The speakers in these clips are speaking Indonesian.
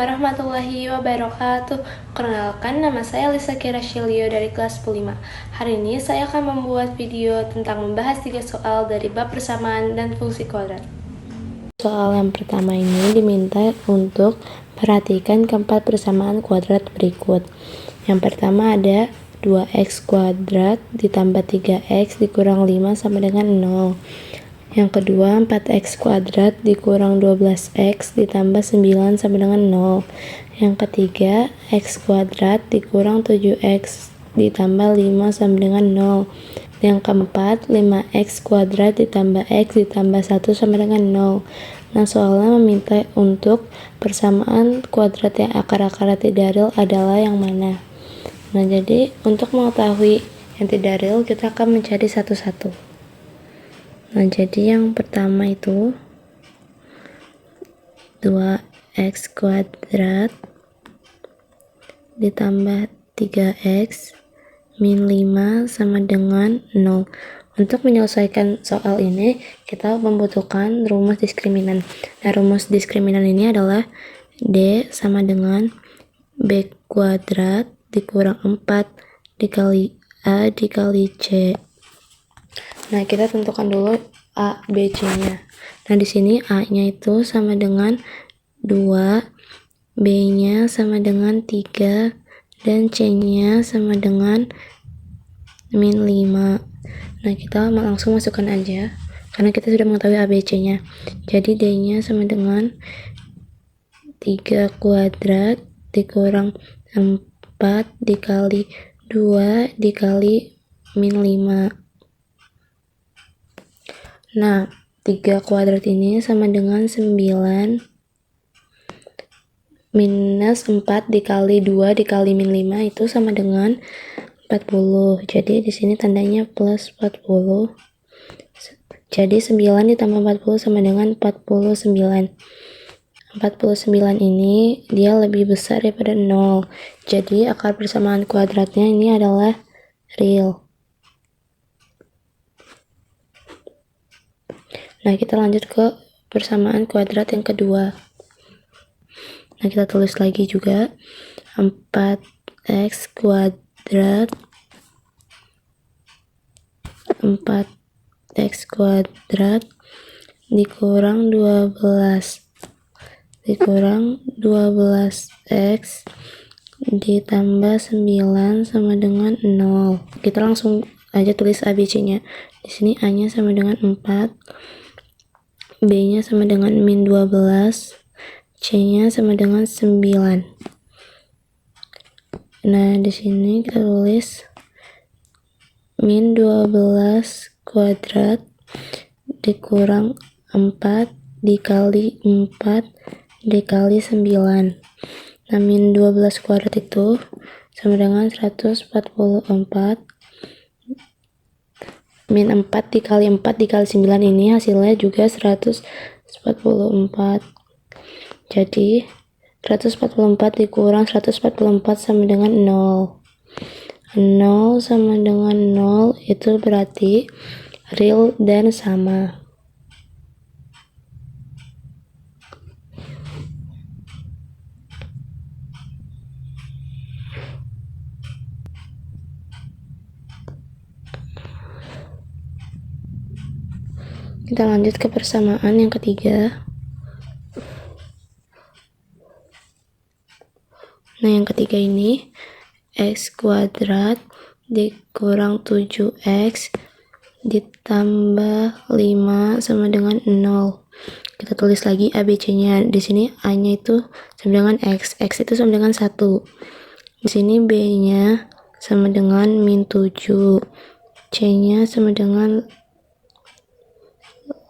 warahmatullahi wabarakatuh. Perkenalkan, nama saya Lisa Kirashilio dari kelas 5. Hari ini saya akan membuat video tentang membahas 3 soal dari bab persamaan dan fungsi kuadrat. Soal yang pertama ini diminta untuk perhatikan keempat persamaan kuadrat berikut. Yang pertama ada 2x kuadrat ditambah 3x dikurang 5 sama dengan 0. Yang kedua, 4x kuadrat dikurang 12x ditambah 9 sama dengan 0. Yang ketiga, x kuadrat dikurang 7x ditambah 5 sama dengan 0. Yang keempat, 5x kuadrat ditambah x ditambah 1 sama dengan 0. Nah, soalnya meminta untuk persamaan kuadrat yang akar-akarnya tidak real adalah yang mana. Nah, jadi untuk mengetahui yang tidak real, kita akan mencari satu-satu. Nah, jadi yang pertama itu 2x kuadrat ditambah 3x min 5 sama dengan 0. Untuk menyelesaikan soal ini, kita membutuhkan rumus diskriminan. Nah, rumus diskriminan ini adalah D sama dengan B kuadrat dikurang 4 dikali A dikali C. Nah, kita tentukan dulu A, B, C-nya. Nah, di sini A-nya itu sama dengan 2, B-nya sama dengan 3, dan C-nya sama dengan min 5. Nah, kita langsung masukkan aja, karena kita sudah mengetahui A, B, C-nya. Jadi, D-nya sama dengan 3 kuadrat dikurang 4 dikali 2 dikali min 5. Nah, 3 kuadrat ini sama dengan 9 minus 4 dikali 2 dikali min 5 itu sama dengan 40. Jadi di sini tandanya plus 40. Jadi 9 ditambah 40 sama dengan 49. 49 ini dia lebih besar daripada 0. Jadi akar persamaan kuadratnya ini adalah real. Nah, kita lanjut ke persamaan kuadrat yang kedua. Nah, kita tulis lagi juga 4x kuadrat 4x kuadrat dikurang 12x ditambah 9 sama dengan 0. Kita langsung aja tulis ABC-nya. Di sini A-nya sama dengan 4, B-nya sama dengan min 12, C-nya sama dengan 9. Nah, di sini kita tulis min 12 kuadrat dikurang 4 dikali 4 dikali 9. Nah, min 12 kuadrat itu sama dengan 144. Min 4 dikali 4 dikali 9 ini hasilnya juga 144. Jadi 144 dikurang 144 sama dengan 0. 0 sama dengan 0 itu berarti real dan sama. Kita lanjut ke persamaan yang ketiga. Nah, yang ketiga ini x kuadrat dikurang 7x ditambah 5 sama dengan 0. Kita tulis lagi ABC-nya. Di sini A-nya itu sama dengan x itu sama dengan 1. Di sini B-nya sama dengan min 7, C-nya sama dengan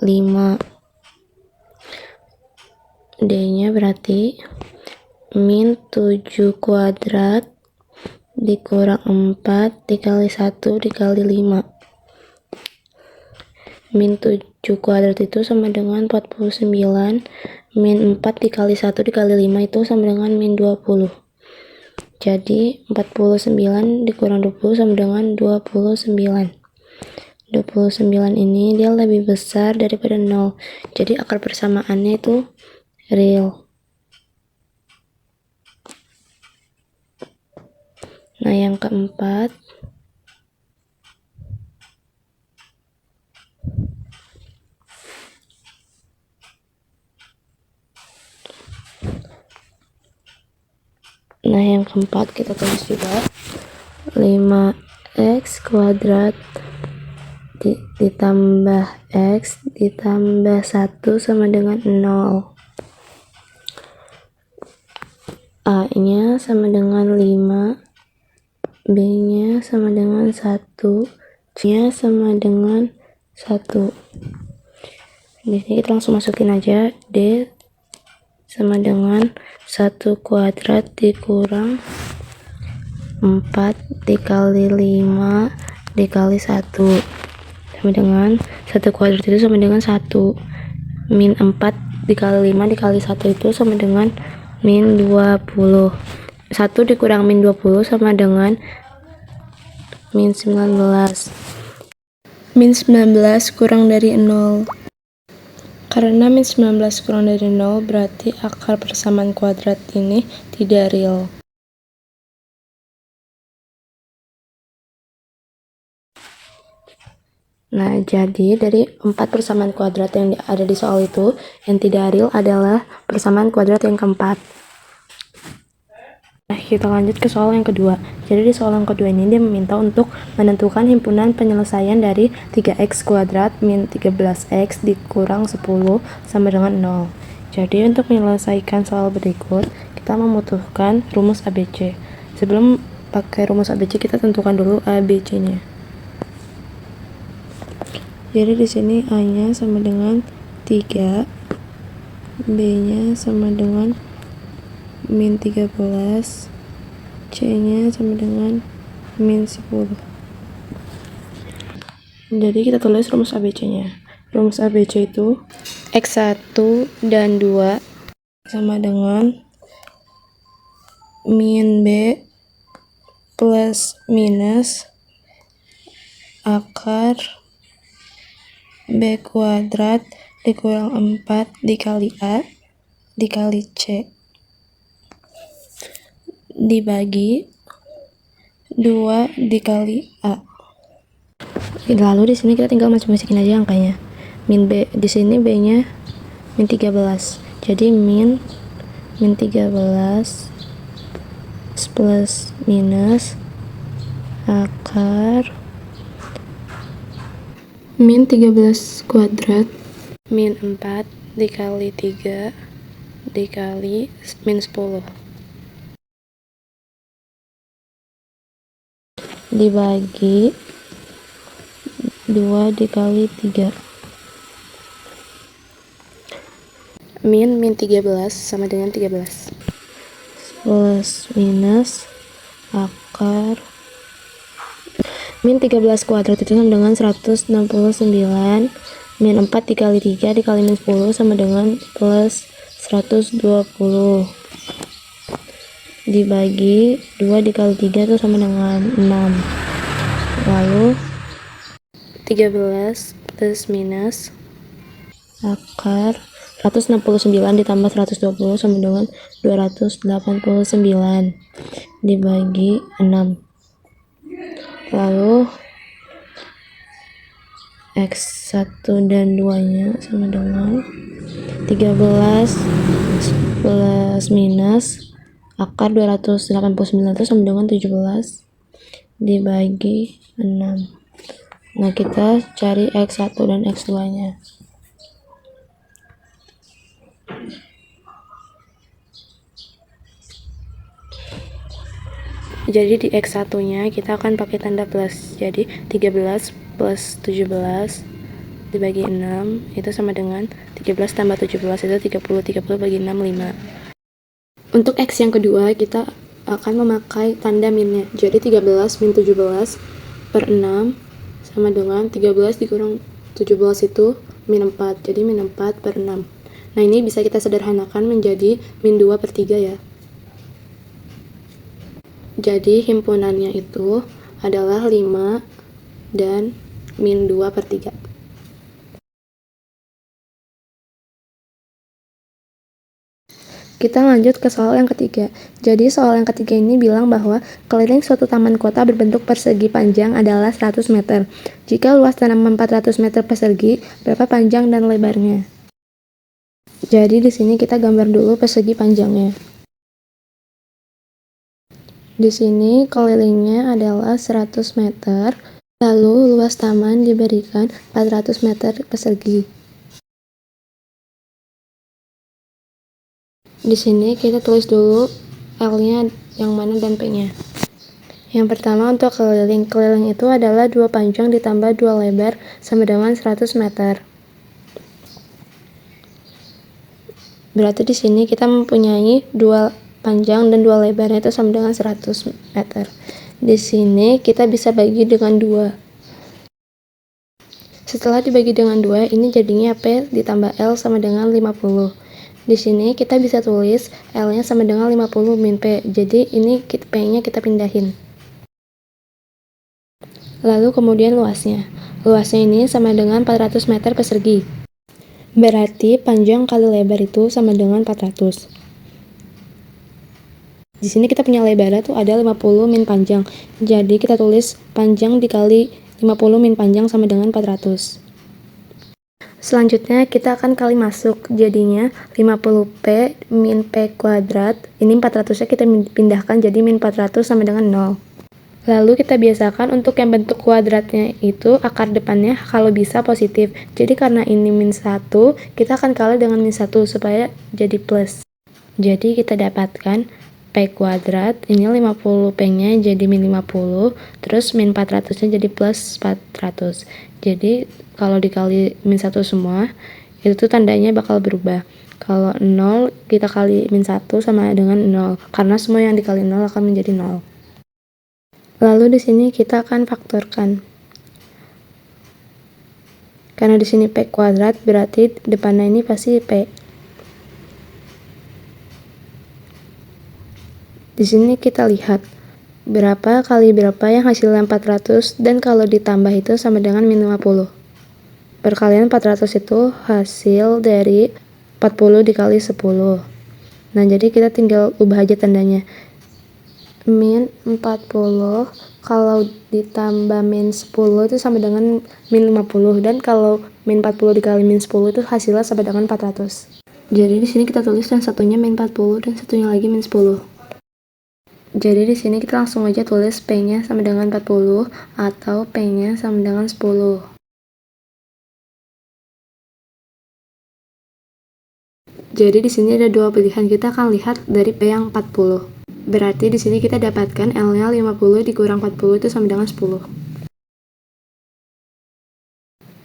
5, D-nya berarti min 7 kuadrat dikurang 4 dikali 1 dikali 5. Min 7 kuadrat itu sama dengan 49, min 4 dikali 1 dikali 5 itu sama dengan min 20. Jadi 49 dikurang 20 sama dengan 29. 29 ini dia lebih besar daripada 0. Jadi akar persamaannya itu real. Nah, yang keempat, kita tulis juga 5x kuadrat ditambah x ditambah 1 sama dengan 0. A nya sama dengan 5, B nya sama dengan 1, C nya sama dengan 1. Di sini kita langsung masukin aja. D sama dengan 1 kuadrat dikurang 4 dikali 5 dikali 1 sama dengan 1 kuadrat itu sama dengan 1. Min 4 dikali 5 dikali 1 itu sama dengan min 20. 1 dikurang min 20 sama dengan min 19. Min 19 kurang dari 0. Karena min 19 kurang dari 0, berarti akar persamaan kuadrat ini tidak real. Nah, jadi dari 4 persamaan kuadrat yang ada di soal itu, yang tidak real adalah persamaan kuadrat yang keempat. Nah, kita lanjut ke soal yang kedua. Jadi di soal yang kedua ini dia meminta untuk menentukan himpunan penyelesaian dari 3x kuadrat min 13x dikurang 10 sama dengan 0. Jadi untuk menyelesaikan soal berikut, kita membutuhkan rumus ABC. Sebelum pakai rumus ABC, kita tentukan dulu ABC-nya. Jadi di sini A-nya sama dengan 3, B-nya sama dengan min 13, C-nya sama dengan min 10. Jadi kita tulis rumus ABC-nya. Rumus ABC itu X1 dan 2 sama dengan min B plus minus akar B kuadrat dikurang 4 dikali A dikali C dibagi 2 dikali A. Lalu di sini kita tinggal masukin aja angkanya. Min B di sini B-nya min 13. Jadi min 13 plus minus akar min 13 kuadrat min 4 dikali 3 dikali min 10 dibagi 2 dikali 3. Min 13 sama dengan 13 plus minus akar min 13 kuadrat itu sama dengan 169 min 4 dikali 3 dikali min 10 sama dengan plus 120 dibagi 2 dikali 3 itu sama dengan 6. Lalu 13 plus minus akar 169 ditambah 120 sama dengan 289 dibagi 6. Lalu X1 dan 2 nya sama dengan 13 plus minus akar 289 itu sama dengan 17 dibagi 6. Nah, kita cari X1 dan X2 nya. Jadi di X1 nya kita akan pakai tanda plus. Jadi 13 plus 17 dibagi 6 itu sama dengan 13 tambah 17 itu 30 bagi 6 5. Untuk X yang kedua kita akan memakai tanda minnya. Jadi 13 min 17 per 6 sama dengan 13 dikurang 17 itu min 4. Jadi min 4 per 6. Nah, ini bisa kita sederhanakan menjadi min 2 per 3 ya. Jadi himpunannya itu adalah 5 dan min 2 per 3. Kita lanjut ke soal yang ketiga. Jadi soal yang ketiga ini bilang bahwa keliling suatu taman kota berbentuk persegi panjang adalah 100 meter. Jika luas tanaman 400 meter persegi, berapa panjang dan lebarnya? Jadi di sini kita gambar dulu persegi panjangnya. Di sini kelilingnya adalah 100 meter, lalu luas taman diberikan 400 meter persegi. Di sini kita tulis dulu L-nya yang mana dan P-nya. Yang pertama untuk keliling. Keliling itu adalah 2 panjang ditambah 2 lebar sama dengan 100 meter. Berarti di sini kita mempunyai 2 panjang dan 2 lebarnya itu sama dengan 100 meter. Di sini kita bisa bagi dengan 2. Setelah dibagi dengan 2, ini jadinya P ditambah L sama dengan 50. Di sini kita bisa tulis L-nya sama dengan 50 min P. Jadi ini P-nya kita pindahin. Lalu kemudian luasnya. Luasnya ini sama dengan 400 meter persegi. Berarti panjang kali lebar itu sama dengan 400. Di sini kita punya lebarnya tuh ada 50 min panjang. Jadi kita tulis panjang dikali 50 min panjang sama dengan 400. Selanjutnya kita akan kali masuk, jadinya 50P min P kuadrat, ini 400-nya kita pindahkan jadi min 400 sama dengan 0. Lalu kita biasakan untuk yang bentuk kuadratnya itu akar depannya kalau bisa positif. Jadi karena ini min 1, kita akan kali dengan min 1 supaya jadi plus. Jadi kita dapatkan P kuadrat, ini 50P-nya jadi min 50, terus min 400-nya jadi plus 400. Jadi kalau dikali min 1 semua, itu tuh tandanya bakal berubah. Kalau 0, kita kali min 1 sama dengan 0, karena semua yang dikali 0 akan menjadi 0. Lalu di sini kita akan faktorkan. Karena di sini P kuadrat, berarti depannya ini pasti P. Di sini kita lihat berapa kali berapa yang hasilnya 400, dan kalau ditambah itu sama dengan min 50. Perkalian 400 itu hasil dari 40 dikali 10. Nah, jadi kita tinggal ubah aja tandanya. Min 40 kalau ditambah min 10 itu sama dengan min 50, dan kalau min 40 dikali min 10 itu hasilnya sama dengan 400. Jadi di sini kita tulis yang satunya min 40 dan satunya lagi min 10. Jadi di sini kita langsung aja tulis P-nya sama dengan 40 atau P-nya sama dengan 10. Jadi di sini ada dua pilihan, kita akan lihat dari P yang 40. Berarti di sini kita dapatkan L-nya 50 dikurang 40 itu sama dengan 10.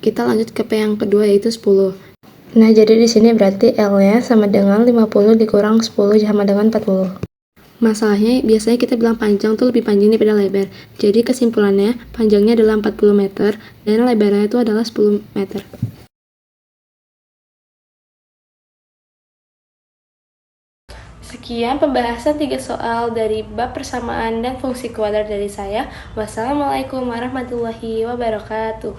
Kita lanjut ke P yang kedua yaitu 10. Nah, jadi di sini berarti L-nya sama dengan 50 dikurang 10 sama dengan 40. Masalahnya biasanya kita bilang panjang tuh lebih panjang daripada lebar. Jadi kesimpulannya panjangnya adalah 40 meter dan lebarnya itu adalah 10 meter. Sekian pembahasan 3 soal dari bab persamaan dan fungsi kuadrat dari saya. Wassalamualaikum warahmatullahi wabarakatuh.